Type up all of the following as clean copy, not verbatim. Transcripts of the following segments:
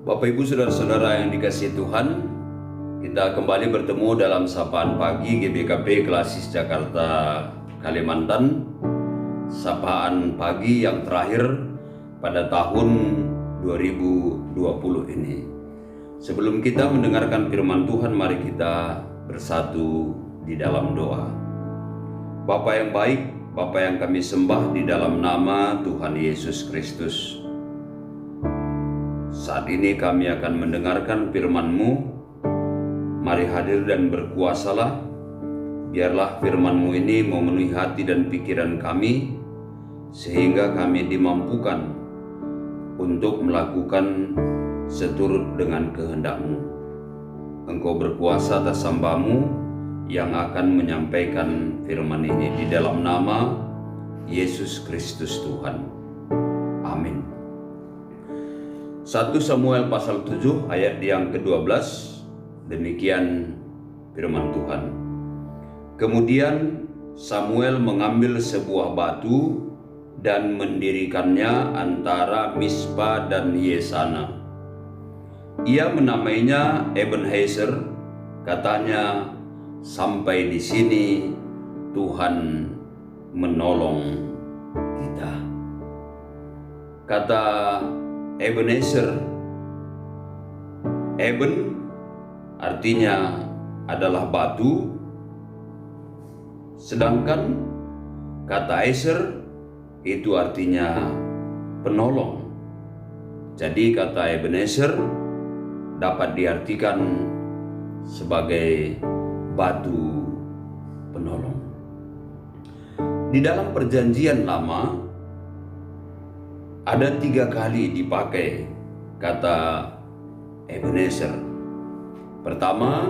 Bapak Ibu Saudara-saudara yang dikasihi Tuhan, kita kembali bertemu dalam Sapaan Pagi GBKP Klasis Jakarta Kalimantan. Sapaan Pagi yang terakhir pada tahun 2020 ini. Sebelum kita mendengarkan firman Tuhan, mari kita bersatu di dalam doa. Bapa yang baik, Bapa yang kami sembah di dalam nama Tuhan Yesus Kristus. Saat ini kami akan mendengarkan firman-Mu. Mari hadir dan berkuasalah. Biarlah firman-Mu ini memenuhi hati dan pikiran kami, sehingga kami dimampukan untuk melakukan seturut dengan kehendak-Mu. Engkau berkuasa atas hamba-Mu yang akan menyampaikan firman ini di dalam nama Yesus Kristus Tuhan. Amin. 1 Samuel pasal 7 ayat yang ke-12, demikian firman Tuhan. Kemudian Samuel mengambil sebuah batu dan mendirikannya antara Mispa dan Yesana. Ia menamainya Ebenezer, katanya, sampai di sini Tuhan menolong kita. Kata Ebenezer, Eben artinya adalah batu, sedangkan kata Ezer itu artinya penolong. Jadi kata Ebenezer dapat diartikan sebagai batu penolong. Di dalam Perjanjian Lama ada 3 kali dipakai kata Ebenezer. Pertama,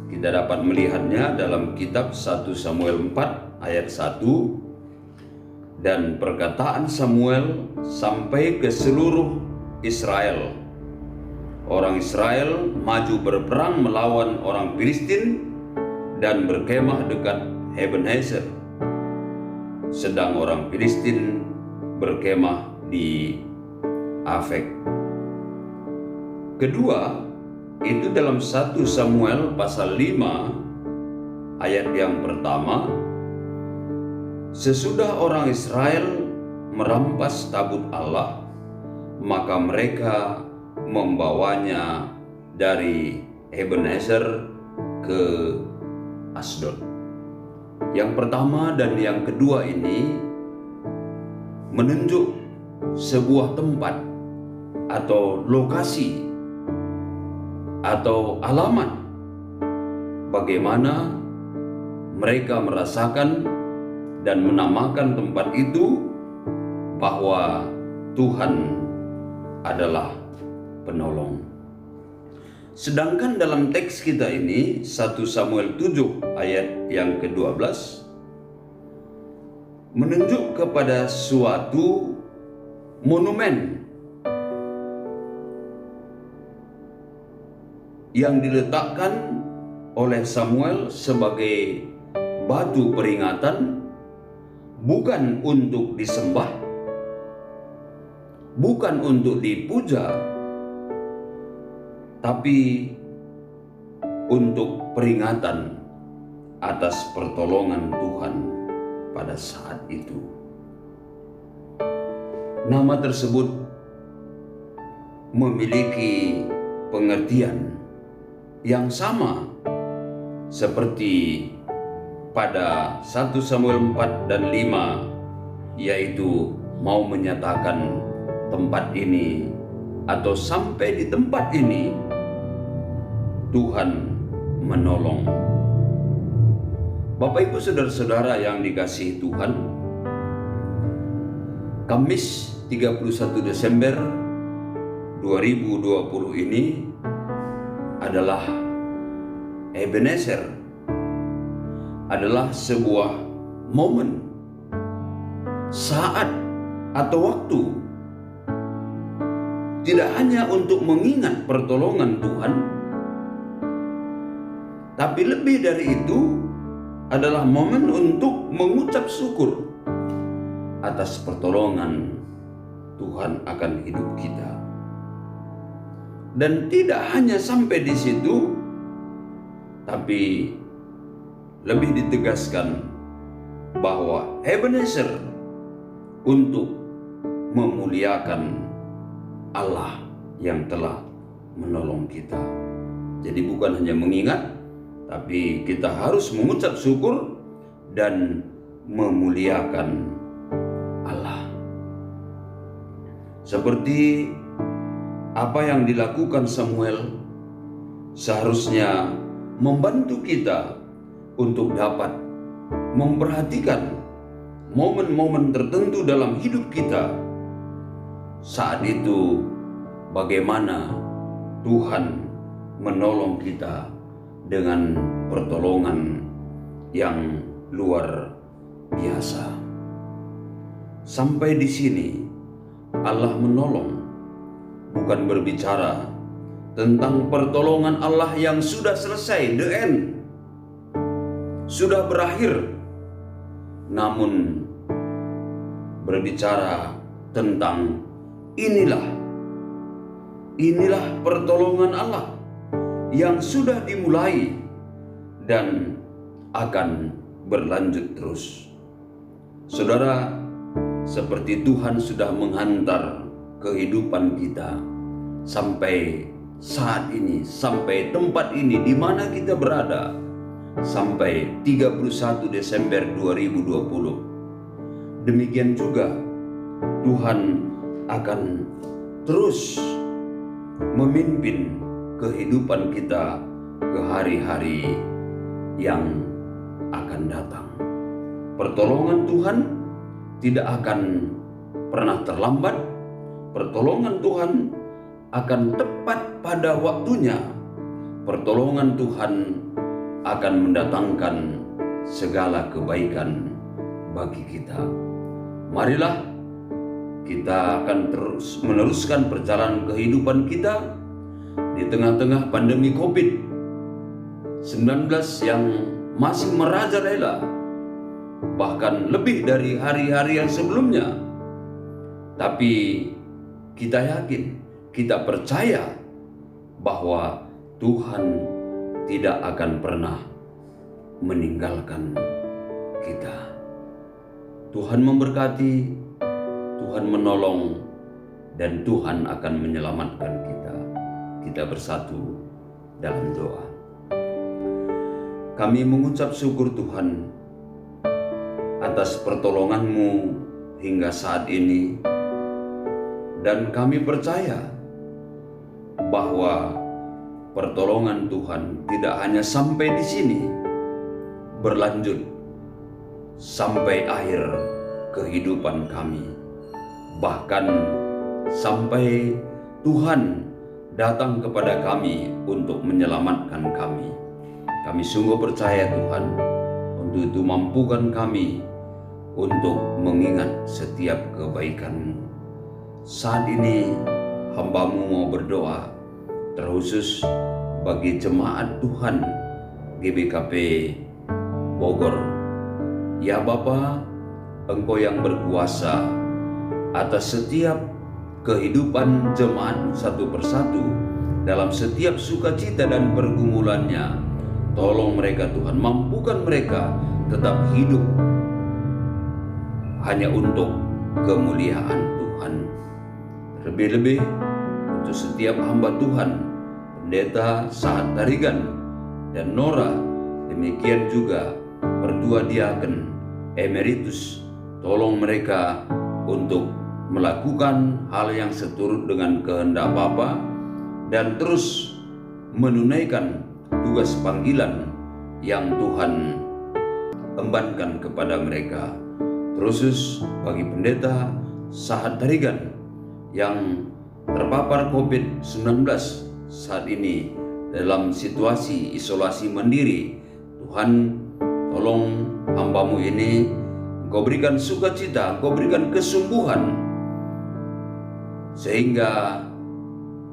kita dapat melihatnya dalam kitab 1 Samuel 4 ayat 1, dan perkataan Samuel sampai ke seluruh Israel. Orang Israel maju berperang melawan orang Filistin dan berkemah dekat Ebenezer, sedang orang Filistin berkemah di Afek. Kedua, itu dalam 1 Samuel pasal 5 ayat yang pertama. Sesudah orang Israel merampas tabut Allah, maka mereka membawanya dari Ebenezer ke Asdod. Yang pertama dan yang kedua ini menunjuk sebuah tempat atau lokasi atau alamat bagaimana mereka merasakan dan menamakan tempat itu bahwa Tuhan adalah penolong. Sedangkan dalam teks kita ini 1 Samuel 7 ayat yang ke-12 menunjuk kepada suatu monumen yang diletakkan oleh Samuel sebagai batu peringatan, bukan untuk disembah, bukan untuk dipuja, tapi untuk peringatan atas pertolongan Tuhan pada saat itu. Nama tersebut memiliki pengertian yang sama seperti pada 1 Samuel 4 dan 5, yaitu mau menyatakan tempat ini atau sampai di tempat ini Tuhan menolong. Bapak Ibu Saudara-saudara yang dikasihi Tuhan, Kamis 31 Desember 2020 ini adalah Ebenezer, adalah sebuah momen, saat atau waktu, tidak hanya untuk mengingat pertolongan Tuhan, tapi lebih dari itu adalah momen untuk mengucap syukur atas pertolongan Tuhan akan hidup kita. Dan tidak hanya sampai di situ, tapi lebih ditegaskan bahwa Ebenezer untuk memuliakan Allah yang telah menolong kita. Jadi bukan hanya mengingat, tapi kita harus mengucap syukur dan memuliakan Allah. Seperti apa yang dilakukan Samuel, seharusnya membantu kita untuk dapat memperhatikan momen-momen tertentu dalam hidup kita. Saat itu bagaimana Tuhan menolong kita dengan pertolongan yang luar biasa. Sampai di sini Allah menolong, bukan berbicara tentang pertolongan Allah yang sudah selesai, the end, sudah berakhir, namun berbicara tentang inilah pertolongan Allah yang sudah dimulai dan akan berlanjut terus. Saudara, seperti Tuhan sudah menghantar kehidupan kita sampai saat ini, sampai tempat ini di mana kita berada, sampai 31 Desember 2020. Demikian juga Tuhan akan terus memimpin kehidupan kita ke hari-hari yang akan datang. Pertolongan Tuhan tidak akan pernah terlambat. Pertolongan Tuhan akan tepat pada waktunya. Pertolongan Tuhan akan mendatangkan segala kebaikan bagi kita. Marilah kita akan terus meneruskan perjalanan kehidupan kita di tengah-tengah pandemi COVID-19 yang masih merajalela, bahkan lebih dari hari-hari yang sebelumnya. Tapi kita yakin, kita percaya bahwa Tuhan tidak akan pernah meninggalkan kita. Tuhan memberkati, Tuhan menolong, dan Tuhan akan menyelamatkan kita. Kita bersatu dalam doa. Kami mengucap syukur Tuhan atas pertolongan-Mu hingga saat ini, dan kami percaya bahwa pertolongan Tuhan tidak hanya sampai di sini, berlanjut sampai akhir kehidupan kami, bahkan sampai Tuhan datang kepada kami untuk menyelamatkan kami. Kami sungguh percaya Tuhan, untuk itu mampukan kami untuk mengingat setiap kebaikan-Mu. Saat ini hamba-Mu mau berdoa terkhusus bagi jemaat Tuhan GBKP Bogor. Ya Bapa, Engkau yang berkuasa atas setiap kehidupan jemaat satu persatu dalam setiap sukacita dan pergumulannya. Tolong mereka Tuhan, mampukan mereka tetap hidup hanya untuk kemuliaan Tuhan. Lebih-lebih untuk setiap hamba Tuhan, Pendeta Sahat Tarigan dan Nora, demikian juga Perdua Diaken Emeritus, tolong mereka untuk melakukan hal yang seturut dengan kehendak Bapa dan terus menunaikan tugas panggilan yang Tuhan embankan kepada mereka. Terkhusus bagi Pendeta Sahat Tarigan yang terpapar COVID-19 saat ini dalam situasi isolasi mandiri, Tuhan tolong hamba-Mu ini, Engkau berikan sukacita, Engkau berikan kesembuhan, sehingga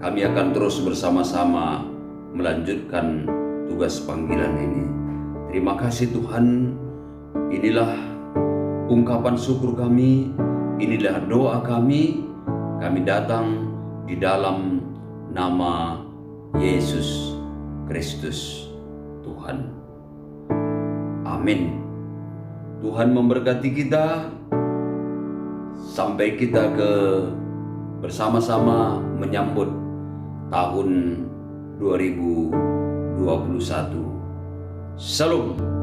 kami akan terus bersama-sama melanjutkan tugas panggilan ini. Terima kasih Tuhan, inilah ungkapan syukur kami, inilah doa kami. Kami datang di dalam nama Yesus Kristus Tuhan. Amin. Tuhan memberkati kita sampai kita bersama-sama menyambut tahun 2021. Shalom.